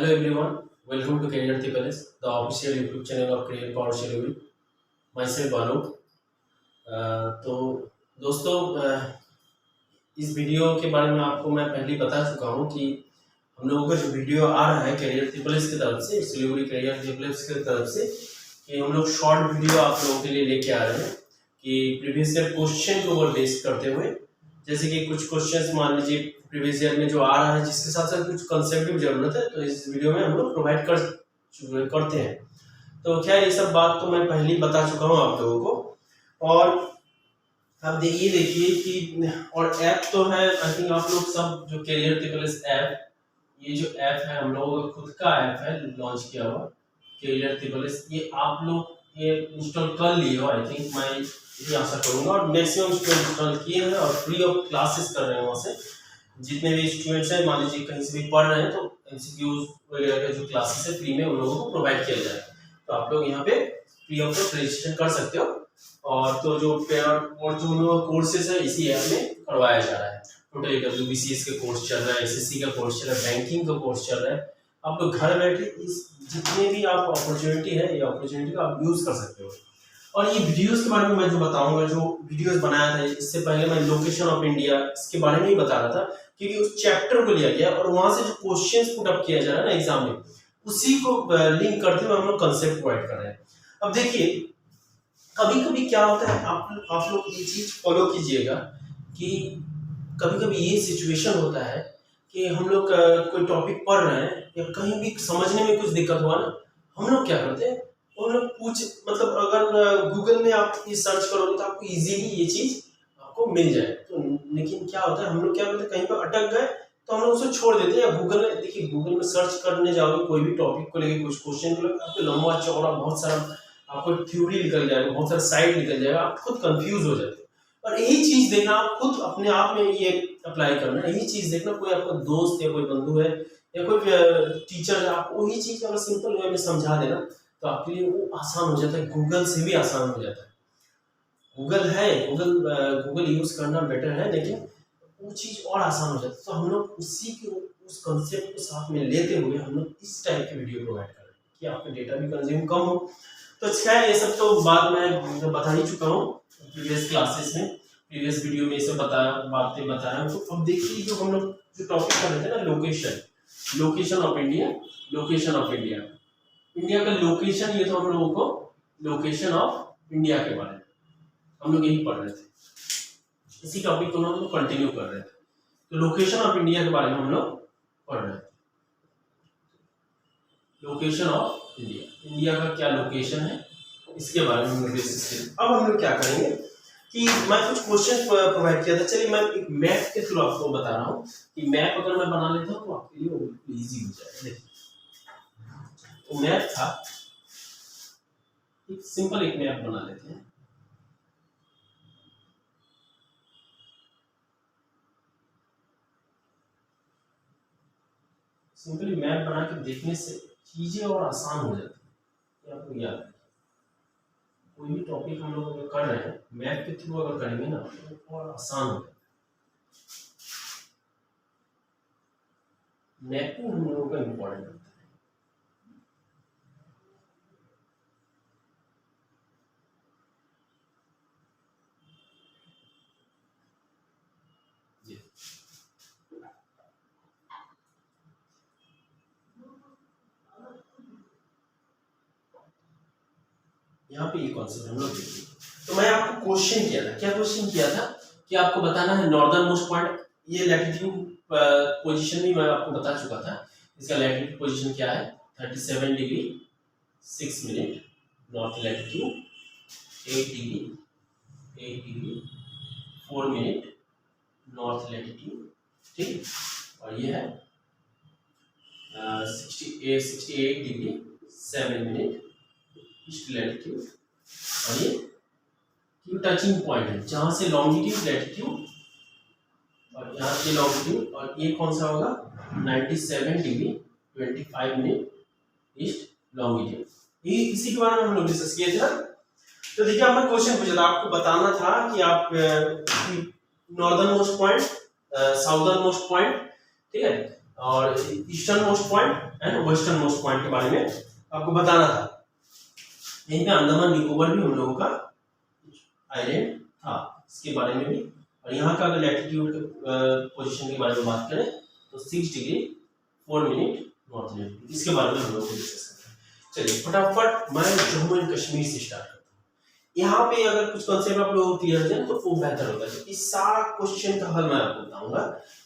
Hello everyone, welcome to Career TPLS, the official YouTube channel of Career Power Schedule. Myself Banu. तो दोस्तों इस video के बारे में आपको मैं पहले ही बता चुका हूँ कि हम लोगों का जो वीडियो आ रहा है करियर TPLS की तरफ से, सिलीगुड़ी करियर TPLS की तरफ से, कि हम लोग शॉर्ट वीडियो आप लोगों के लिए लेके आ रहे हैं कि प्रीवियस ईयर क्वेश्चन को ओवर बेस करते हुए, जैसे कि कुछ क्वेश्चंस मान लीजिए प्रीवियस ईयर में जो आ रहा है जिसके साथ साथ कुछ कंसेप्ट की जरूरत है, तो इस वीडियो में हम लोग प्रोवाइड करते हैं। तो क्या ये सब बात तो मैं पहले ही बता चुका हूँ आप लोगों को। और अब देखिए कि और ऐप तो है, आई थिंक आप लोग सब जो करियर TPLS ऐप, ये जो ऐप है हम लोगों का खुद का ऐप है लॉन्च किया हुआ करियर TPLS, ये आप लोग ये इंस्टॉल कर लिए हो, आई थिंक मैं ये आशा करूंगा। और मैक्सिमम स्टूडेंट इंस्टॉल किए हैं और फ्री ऑफ क्लासेस कर रहे हैं वहाँ से। जितने भी स्टूडेंट्स हैं, मान लीजिए कहीं से भी पढ़ रहे हैं तो MCQs वगैरह के जो क्लासेस है फ्री में उन लोगों को प्रोवाइड किया जाए, तो आप लोग यहाँ पे फ्री ऑफ कॉस्ट रजिस्ट्रेशन कर सकते हो। और तो जो और जो उन लोगों कोर्सेज है इसी ऐप में करवाया जा रहा है। टोटली WBCS के कोर्स चल रहा है, SSC का कोर्स चल रहा है, बैंकिंग का कोर्स चल रहा है। आप लोग घर बैठे इस जितने भी आप अपॉर्चुनिटी है, ये अपॉर्चुनिटी का आप यूज कर सकते हो। और ये वीडियोस के बारे में मैं जो बताऊंगा, जो वीडियोस बनाया था इससे पहले मैं लोकेशन ऑफ इंडिया इसके बारे में ही बता रहा था, क्योंकि उस चैप्टर को लिया गया और वहां से जो क्वेश्चंस पुट अप किया जा रहा है ना एग्जाम में, उसी को लिंक करते हुए हम लोग कंसेप्ट प्रोवाइड कर रहे हैं। अब देखिए कभी कभी क्या होता है, आप लोग ये चीज फॉलो कीजिएगा कि कभी कभी ये सिचुएशन होता है कि हम लोग कोई टॉपिक पढ़ रहे हैं या कहीं भी समझने में कुछ दिक्कत हुआ ना, हम लोग क्या करते हैं, हम लोग मतलब अगर गूगल में आप ये सर्च करोगे तो आपको इजीली ये चीज आपको मिल जाए। तो लेकिन क्या होता है, हम लोग क्या करते हैं, कहीं पर अटक गए तो हम लोग उसे छोड़ देते हैं। या गूगल में देखिए, गूगल में सर्च करने जाओगे कोई भी टॉपिक को लेकर, कुछ क्वेश्चन को लेकर, आपको लंबा चौड़ा बहुत सारा आपको थ्योरी निकल जाएगा, बहुत सारा साइड निकल जाएगा, आप खुद कंफ्यूज हो जाते हैं। और यही चीज देखना, आप खुद अपने आप में ये अप्लाई करना, यही चीज देखना, कोई आपका दोस्त या कोई बंधु है या कोई टीचर है, आपको वही चीज अगर सिंपल वे में समझा देना तो आपके लिए वो आसान हो जाता है, गूगल से भी आसान हो जाता है। गूगल है, गूगल यूज करना बेटर है, लेकिन वो चीज और आसान हो जाती है। तो हम लोग उसी के उस कंसेप्ट को साथ में लेते हुए हम लोग इस टाइप की वीडियो प्रोवाइड कर रहे हैं कि आपका डेटा भी कंज्यूम कम हो। तो खैर ये सब तो बात मैं बता ही चुका हूँ प्रीवियस क्लासेस में, प्रीवियस वीडियो में ये सब बातें बताया। तो अब देखिए जो हम लोग जो टॉपिक कर रहे थे ना, location of India, location of India, India का लोकेशन, ये तो हम लोगों को लोकेशन ऑफ इंडिया के बारे में हम लोग यही पढ़ रहे थे, इसी टॉपिक को हम लोग कंटिन्यू कर रहे थे। तो लोकेशन ऑफ इंडिया के बारे में हम लोग पढ़ रहे थे। लोकेशन ऑफ इंडिया, इंडिया का क्या लोकेशन है इसके बारे में हम लोग बेसिस। अब हम लोग क्या करेंगे कि मैं कुछ क्वेश्चन प्रोवाइड किया था, चलिए मैं एक मैप के थ्रू आपको बता रहा हूँ कि मैप अगर मैं बना लेता हूँ तो आपके लिए वो इजी हो जाएगा। देखिए तो मैप था, एक सिंपल एक मैप बना लेते हैं। सिंपली मैप बना के देखने से चीजें और आसान हो जाती है। आपको याद है, कोई भी टॉपिक हम लोग अगर कर रहे हैं मैप के थ्रू अगर करेंगे ना तो और आसान हो जाता है। मैपिंग हम लोगों का इम्पोर्टेंट होता है। यहाँ पे ये कॉन्सेप्ट हम लोग देखिए। तो मैं आपको क्वेश्चन किया था, क्या क्वेश्चन किया था कि आपको बताना है नॉर्दर्न मोस्ट पॉइंट। ये लैटिट्यूड पोजीशन भी मैं आपको बता चुका था, इसका लैटिट्यूड पोजीशन क्या है 37 degree 6 minute, north latitude 8 degree 4 minute north latitude, ठीक। और ये है 68 डिग्री 7 मिनट ईस्ट लैटिट्यूड। और ये टचिंग पॉइंट है जहां से लॉन्गिट्यूड लैटिट्यूड और यहाँ से लॉन्गिट्यूड, और ये कौन सा होगा 97 डिग्री 25 मिनट ईस्ट लॉन्गिट्यूड। ये इसी के बारे में हम लोग डिस्कस किए थे ना। तो देखिए आपका क्वेश्चन पूछा था, आपको बताना था कि आप northern most point, southern most point, ठीक है, और eastern most point and western most point के बारे में आपको बताना था। यहीं पे अंडमान निकोबार भी हम लोगों का आइलैंड था, इसके बारे में भी। और यहाँ का अगर लैटिट्यूड पोजीशन के बारे में बात करें तो 6 डिग्री 4 मिनट नॉर्थ लैटिट्यूड, इसके बारे में हम लोग डिस्कस करते हैं। चलिए फटाफट मैं जम्मू एंड कश्मीर से स्टार्ट करता हूँ। यहाँ पे अगर कुछ कॉन्सेप्ट आप लोगों को क्लियर हो जाए तो वो बेहतर होता है। इस सारा क्वेश्चन का हल मैं आपको बताऊंगा,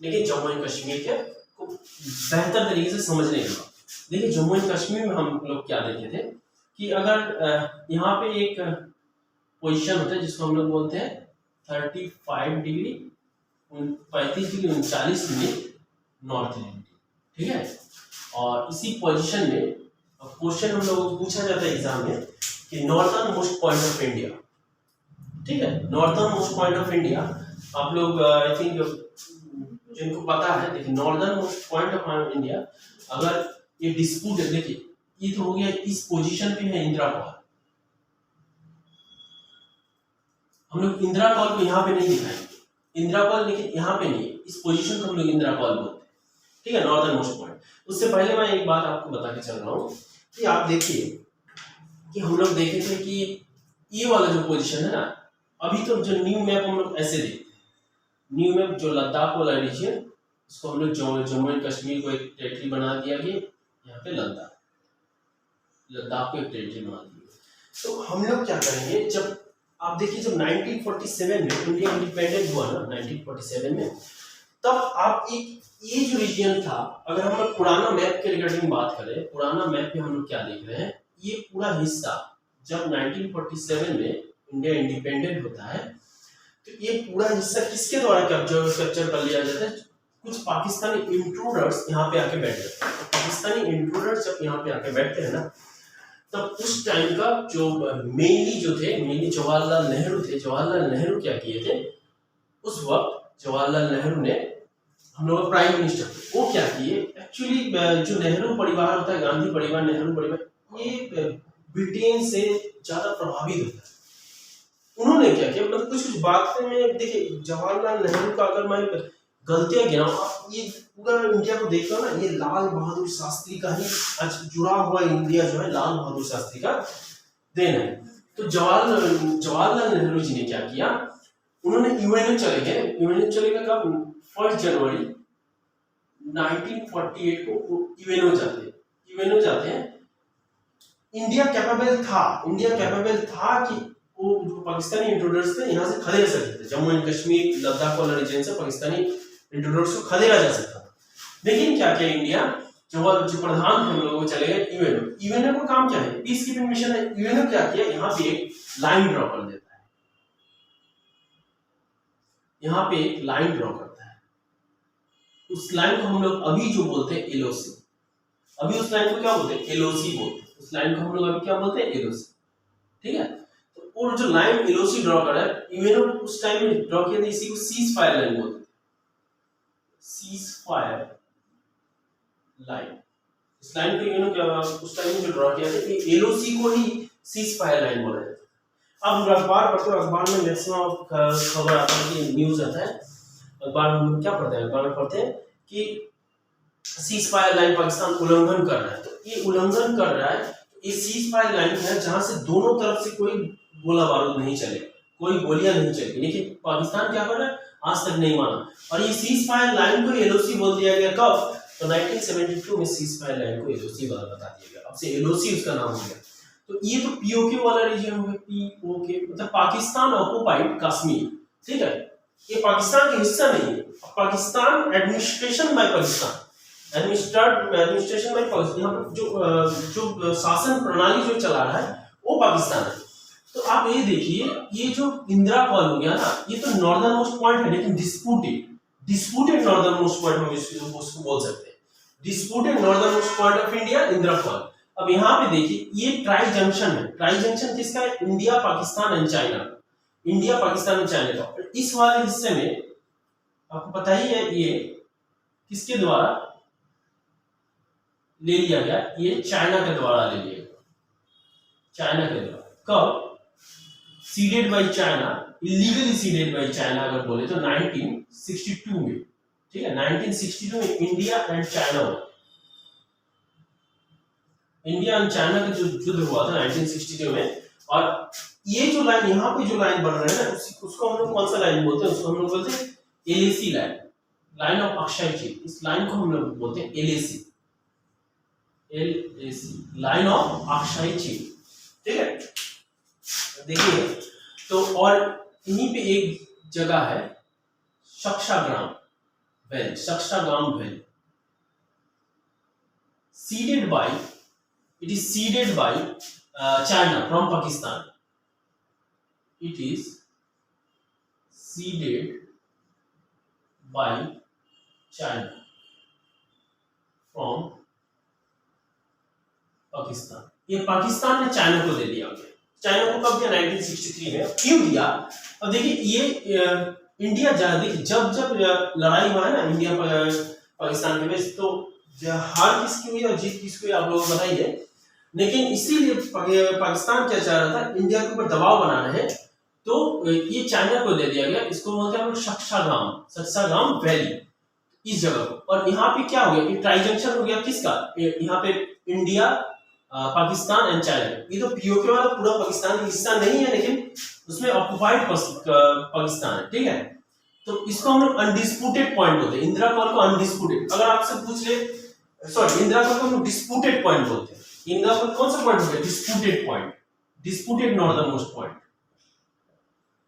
लेकिन जम्मू एंड कश्मीर के को बेहतर तरीके से समझने का। देखिए जम्मू एंड कश्मीर में हम लोग क्या देखे थे कि अगर यहाँ पे एक पोजीशन होता है जिसको हम लोग बोलते हैं 35 डिग्री 39 मिनट नॉर्थ लैटिट्यूड, ठीक है। और इसी पोजीशन में क्वेश्चन हम लोगों को पूछा जाता है एग्जाम में कि northern most point of India, ठीक है, northern most point of India. आप लोग आई थिंक जिनको पता है, देखिए northern most point of India, अगर ये डिस्प्यूट है, देखिए ये तो हो गया, इस पोजीशन पे है इंदिरा कॉल। हम लोग इंदिरा कॉल को यहाँ पे नहीं दिखाएंगे, इंदिरा कॉल लेकिन यहाँ पे नहीं, इस पोजीशन को हम लोग इंदिरा कॉल बोलते हैं, ठीक है, नॉर्दर्न मोस्ट पॉइंट। उससे पहले मैं एक बात आपको बता के चल रहा हूँ कि आप देखिए कि हम लोग देखे थे कि ये वाला जो पोजीशन है ना, अभी तो जो न्यू मैप हम लोग ऐसे देखते हैं, न्यू मैप जो लद्दाख वाला रीजन, उसको हम लोग जम्मू एंड कश्मीर को एक टेरिटरी बना दिया गया, यहाँ पे लद्दाख को एक टेरिटरी बना दिया। तो हम लोग क्या करेंगे, जब आप देखिए जब 1947 में इंडिया इंडिपेंडेंट हुआ ना 1947 में, तब आप एक ये जो रीजन था, अगर हम लोग पुराना मैप के रिगार्डिंग बात करें, पुराना मैप में हम लोग क्या देख रहे हैं, ये पूरा हिस्सा जब 1947 में इंडिया इंडिपेंडेंट होता है तो ये पूरा हिस्सा किसके द्वारा कैप्चर कर लिया जाता है, कुछ पाकिस्तानी इंट्रूडर्स यहाँ पे आके बैठते हैं। पाकिस्तानी इंट्रूडर्स जब यहाँ पे आके बैठते हैं ना, तब उस टाइम का जो मेनली जवाहरलाल नेहरू थे। जवाहरलाल नेहरू क्या किए थे उस वक्त, जवाहरलाल नेहरू ने, हम लोग प्राइम मिनिस्टर, वो क्या किए, एक्चुअली जो नेहरू परिवार होता है, गांधी परिवार, नेहरू परिवार, ये ब्रिटेन से ज्यादा प्रभावित होता है। उन्होंने क्या किया, मतलब कुछ बातें में देखिए, जवाहरलाल नेहरू का अगर मैं गलतियां गिनाऊं, आप ये पूरा इंडिया को देख लो ना, ये लाल बहादुर शास्त्री का ही आज जुड़ा हुआ इंडिया जो है, लाल बहादुर शास्त्री का देन है। तो जवाहरलाल नेहरू जी ने क्या किया, उन्होंने यूएनओ चले गए। यूएनओ चले गए कब, 1 जनवरी 1948 को यूएनओ जाते हैं। इंडिया कैपेबल था कि वो जो पाकिस्तानी इंट्रूडर्स थे यहाँ से खदेड़ सकते थे, जम्मू एंड कश्मीर लद्दाख वाला रीजन से पाकिस्तानी इंट्रूडर्स को खदेड़ा जा सकता था। लेकिन क्या किया इंडिया, जो प्रधान थे हम लोगों को चले गए यूएनओ का काम क्या है, पीस कीपिंग मिशन है। यूएनओ क्या किया, यहाँ पे एक लाइन ड्रॉ कर देता है, यहाँ पे एक लाइन ड्रॉ करता है। उस लाइन को हम लोग अभी जो बोलते हैं एलओसी, अभी उस लाइन को क्या बोलते हैं, एलओसी बोलते हैं। उस लाइन को हम लोग अभी क्या बोलते हैं, एलओसी, ठीक है। तो और जो लाइन एलओसी ड्रॉ कर रहा है, यूएनओ उस टाइम में ड्रॉ किया था, इसी को सीज फायर लाइन बोलते हैं, सीज फायर लाइन। इस लाइन को यूएनओ क्या उस टाइम में जो ड्रॉ किया था, ये एलओसी को ही सीज फायर लाइन बोला जाता है। अब अखबार पढ़ते हो, अखबार में मैक्सिमम खबर आता है कि न्यूज आता है, अखबार में हम क्या पढ़ते हैं, अखबार में पढ़ते हैं कि सीज फायर लाइन पाकिस्तान उल्लंघन कर रहा है। तो ये उल्लंघन कर रहा है, ये सीज फायर लाइन है जहां से दोनों तरफ से कोई गोला बारूद नहीं चले, कोई गोलियां नहीं चलेगी, लेकिन पाकिस्तान क्या कर रहा है, आज तक नहीं माना। और ये सीज फायर लाइन को एलओसी बोल दिया गया कब, तो 1972 में सीज फायर लाइन को एलओसी बता दिया गया, अब से एलओसी उसका नाम हो गया। तो ये तो पीओके वाला रीजन हो गया, पीओके मतलब पाकिस्तान ऑक्युपाइड कश्मीर, ठीक है, ये पाकिस्तान का हिस्सा नहीं है। Pakistan administration by Pakistan, administration by Pakistan, यहाँ पर जो शासन प्रणाली जो चला रहा है वो पाकिस्तान है। तो आप ये देखिए, ये जो इंदिरा कॉल हो गया ना, ये तो नॉर्दर्न मोस्ट पॉइंट है, लेकिन डिस्प्यूटेड नॉर्दर्न मोस्ट पॉइंट हम इसको बोल सकते हैं, disputed northern most point of India Indira call. अब यहाँ पे देखिए, ये ट्राई जंक्शन है, ट्राई जंक्शन किसका है, India Pakistan and China, India Pakistan and China का। इस वाले हिस्से में आपको पता ही है ये किसके द्वारा ले लिया गया, ये चाइना के द्वारा ले लिया गया, चाइना के द्वारा। कब, seeded by China, illegally seeded by China अगर बोले तो 1962 में, ठीक है। 1962 में India and China, India and China का जो युद्ध हुआ था 1962 में, और ये जो लाइन यहाँ पे जो लाइन बन रहा है ना, उसको हम लोग कौन सा लाइन बोलते हैं? उसको हम लोग बोलते हैं LAC line, line of Akshay चीन। इस लाइन को हम लोग बोलते हैं LAC, LAC line of Akshay चीन, ठीक है। देखिए तो और यहीं पे एक जगह है शक्षाग्राम वैली, शक्षाग्राम valley, ceded by, it is ceded by China from Pakistan. It is ceded by China from Pakistan. ये पाकिस्तान ने चाइना को दे दिया। चाइना को कब दिया? 1963 में। क्यों दिया? अब देखिए ये इंडिया देखिए जब लड़ाई हुआ है ना इंडिया पाकिस्तान के बीच, तो हार किसकी हुई और जीत किसकी हुई आप लोगों को बताइए। लेकिन इसीलिए पाकिस्तान क्या चाह रहा था, इंडिया के ऊपर दबाव बनाना है, तो ये चाइना को दे दिया गया। इसको बोलते हैं हम लोग शक्षाग्राम वैली, इस जगह को। और यहाँ पे क्या हो गया? ये ट्राई जंक्शन हो गया किसका? यहाँ पे इंडिया, पाकिस्तान एंड चाइना। ये तो पीओके वाला पूरा पाकिस्तान का हिस्सा नहीं है, लेकिन उसमें ऑक्युपाइड पाकिस्तान है, ठीक है। तो इसको हम लोग अनडिस्प्यूटेड पॉइंट बोलते हैं। इंदिरा कॉल को अनडिस्प्यूटेड, अगर आपसे पूछ ले, सॉरी इंदिरा कॉल को हम डिस्प्यूटेड पॉइंट बोलते हैं। इंदिरा कॉल कौन सा पॉइंट हो गया? Disputed point, disputed northern most point,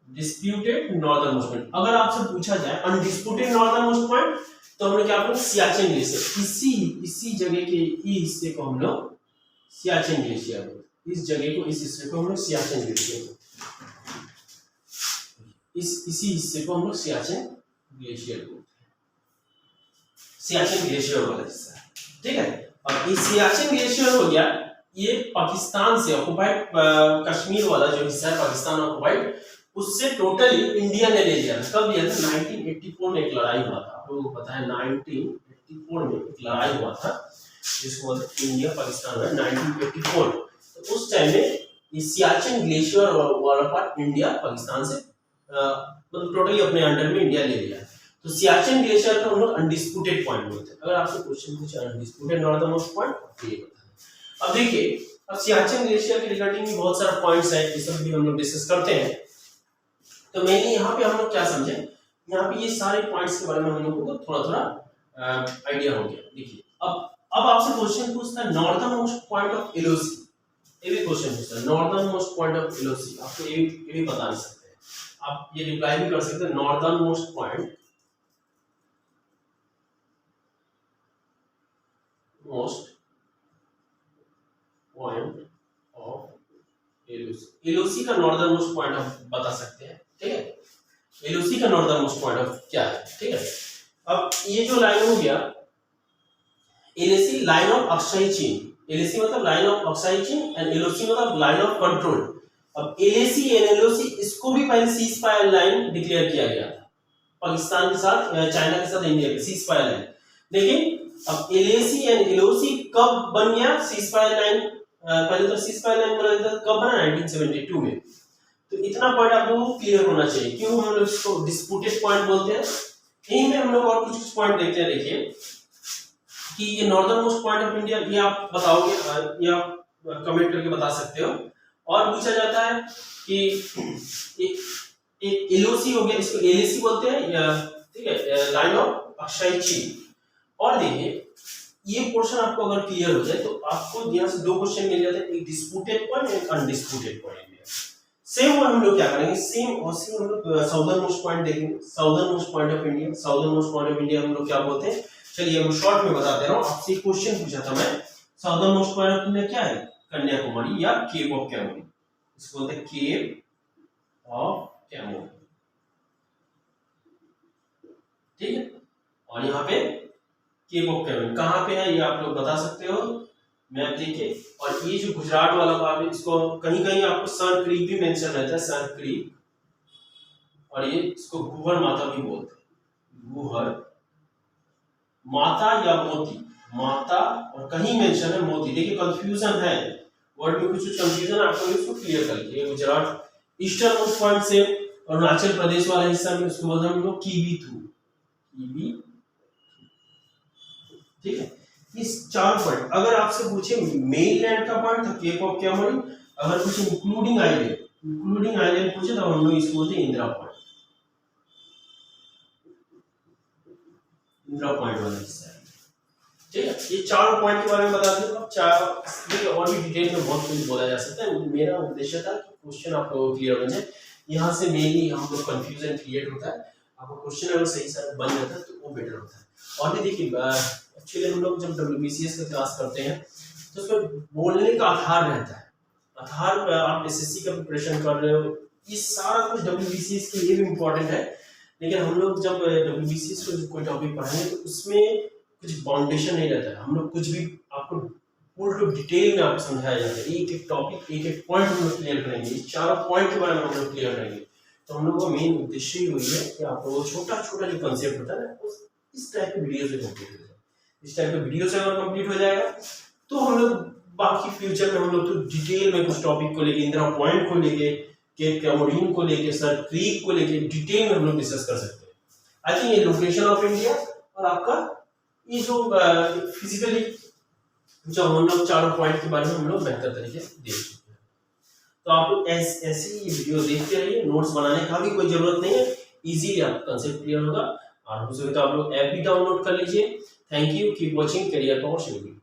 disputed northern most point. अगर आपसे पूछा जाए अनडिस्प्यूटेड नॉर्दर्न मोस्ट पॉइंट, तो हम लोग क्या बोलते हैं? सियाचिन ग्लेशियर। इसी जगह के हिस्से को हम लोग सियाचिन ग्लेशियर बोलते हैं। इस जगह को, इस हिस्से को हम लोग सियाचिन ग्लेशियर बोलते हैं। इसी हिस्से को हम लोग सियाचिन ग्लेशियर बोलते हैं। सियाचिन ग्लेशियर वाला हिस्सा, ठीक है। और ये सियाचिन ग्लेशियर हो गया, ये पाकिस्तान से ऑक्युपाइड कश्मीर वाला जो हिस्सा है पाकिस्तान ऑक्युपाइड, उससे टोटली इंडिया ने ले लिया। कब लिया था? 1984 में एक लड़ाई हुआ था, आप लोगों को पता है 1984 में एक लड़ाई हुआ था जिसको बोलते हैं इंडिया पाकिस्तान में, 1984। तो उस टाइम में ये सियाचिन ग्लेशियर वाला पार्ट इंडिया पाकिस्तान से मतलब टोटली अपने अंडर में इंडिया ले लिया। तो सियाचिन ग्लेशियर को हम लोग अनडिस्प्यूटेड पॉइंट बोलते हैं। अगर आपसे क्वेश्चन पूछे अनडिस्प्यूटेड नॉर्दर्न मोस्ट पॉइंट, तो ये बताना। अब देखिए, अब सियाचिन ग्लेशियर के रिगार्डिंग भी बहुत सारे पॉइंट्स हैं, ये सब भी हम लोग डिस्कस करते हैं। तो मेनली यहाँ पे हम लोग क्या समझे, यहाँ पे ये सारे पॉइंट्स के बारे में हम लोगों को थोड़ा आइडिया हो गया। देखिए अब आपसे क्वेश्चन पूछता है northern most point of LOC, ये भी क्वेश्चन पूछता है northern most point of LOC. आपको ये भी बता नहीं सकते, आप ये रिप्लाई भी कर सकते हैं northern most point of LOC का नॉर्दर्न मोस्ट पॉइंट ऑफ बता सकते हैं, ठीक है। एलओसी का नॉर्दर्न मोस्ट पॉइंट ऑफ क्या है, ठीक है। अब ये जो लाइन हो गया एलएसी, लाइन ऑफ अक्षय चीन। एलएसी मतलब लाइन ऑफ अक्षय चीन एंड एलओसी मतलब लाइन ऑफ कंट्रोल। अब एलएसी एंड एलओसी, इसको भी पहले सीज फायर लाइन डिक्लेयर किया गया था पाकिस्तान के साथ, चाइना के साथ इंडिया के सीज फायर लाइन। लेकिन अब एलएसी एंड एलओसी कब बन गया सीज फायर लाइन? पहले तो सीज फायर लाइन बना था कब बना? 1972 में। तो इतना पॉइंट आप लोगों को क्लियर होना चाहिए। क्यों हम लोग इसको डिस्प्यूटेड पॉइंट बोलते हैं? यहीं में हम लोग और कुछ पॉइंट देखते हैं। देखिए कि ये northern most point of India, ये आप बताओगे या आप कमेंट करके बता सकते हो। और पूछा जाता है कि एलओसी हो गया, इसको एलएसी बोलते हैं, ठीक है, लाइन ऑफ अक्षय चीन। और देखिए ये पोर्शन आपको अगर क्लियर हो जाए तो आपको यहाँ से दो क्वेश्चन मिल जाते हैं, एक डिस्प्यूटेड पॉइंट, एक अनडिस्प्यूटेड पॉइंट। सेम हम लोग क्या करेंगे, सेम हम लोग साउदर्न मोस्ट पॉइंट देखेंगे, southern most point of India. Southern most point of India हम लोग क्या बोलते हैं? चलिए हम शॉर्ट में बता दे रहा हूँ। आपसे एक क्वेश्चन पूछा था मैं, southern most point of India क्या है? कन्याकुमारी या केप ऑफ कैमोरी, इसको बोलते हैं केप ऑफ कैमोरी, ठीक है। और यहाँ पे केप ऑफ कैमोरी कहाँ पे है ये आप लोग बता सकते हो मैप देखे। और ये जो गुजरात वाला पार्ट है, इसको कहीं कहीं आपको सर क्रीक भी मेंशन रहता है, सर क्रीक। और ये इसको गुहर माता भी बोलते हैं, गुहर माता या मोती, माता और कहीं मेंशन है मोती। देखिए कंफ्यूजन है, वर्ड में कुछ कंफ्यूजन, आपको इसको क्लियर कर लीजिए। गुजरात ईस्टर्न मोस्ट पॉइंट से अरुणाचल प्रदेश वाला हिस्सा में उसको बोलते हैं हम लोग कीबीथू, कीबीथू, ठीक है। इस 4 पॉइंट अगर आपसे पूछे मेन लैंड का पॉइंट था केप ऑफ कैमोरिन, अगर कुछ इंक्लूडिंग आइलैंड पूछे तो हम लोग इसको बोलते हैं इंदिरा पॉइंट, इंदिरा पॉइंट वाला हिस्सा है। ठीक है, ये 4 पॉइंट के बारे में बता दूं। अब 4 देखिए और भी डिटेल में बहुत कुछ बोला जा सकता है। मेरा उद्देश्य था कि क्वेश्चन आप लोगों को क्लियर हो जाए, यहाँ से मेनली हम लोग कंफ्यूजन क्रिएट होता है। आपको क्वेश्चन अगर सही से बन जाता है तो वो बेटर होता है। और भी देखिए एक्चुअली हम लोग जब WBCS का क्लास करते हैं तो उसमें बोलने का आधार रहता है। आधार आप SSC का प्रिपरेशन कर रहे हो, ये सारा कुछ WBCS के लिए भी इम्पोर्टेंट है। लेकिन हम लोग जब WBCS को कोई टॉपिक पढ़ाएंगे तो उसमें कुछ बाउंडेशन नहीं रहता है। हम लोग कुछ भी आपको पूर्ण डिटेल में आपको समझाया जाता है, एक एक टॉपिक एक एक पॉइंट हम लोग क्लियर करेंगे। इस 4 पॉइंट के बारे में हम लोग क्लियर करेंगे। तो हम लोग का मेन उद्देश्य ही वही है कि आप लोग छोटा छोटा जो कंसेप्ट होता है ना इस टाइप के वीडियो से कंप्लीट हो जाए। इस टाइप के वीडियो से अगर कंप्लीट हो जाएगा तो हम लोग बाकी फ्यूचर में हम लोग तो डिटेल में कुछ टॉपिक को लेके, इंदिरा पॉइंट को लेके, केप कैमोरिन को लेके, सर क्रीक को लेके डिटेल में हम लोग डिस्कस कर सकते हैं। आई थिंक ये लोकेशन ऑफ इंडिया और आपका ये जो फिजिकली जो हम लोग 4 पॉइंट के बारे में हम लोग बेहतर तरीके से देख चुके हैं। तो आप लोग ऐसी वीडियो देखते रहिए, नोट्स बनाने का भी कोई जरूरत नहीं है, इजीली आपका कंसेप्ट क्लियर होगा। और हो सके तो आप लोग ऐप भी डाउनलोड कर लीजिए। Thank you, keep watching career power schedule.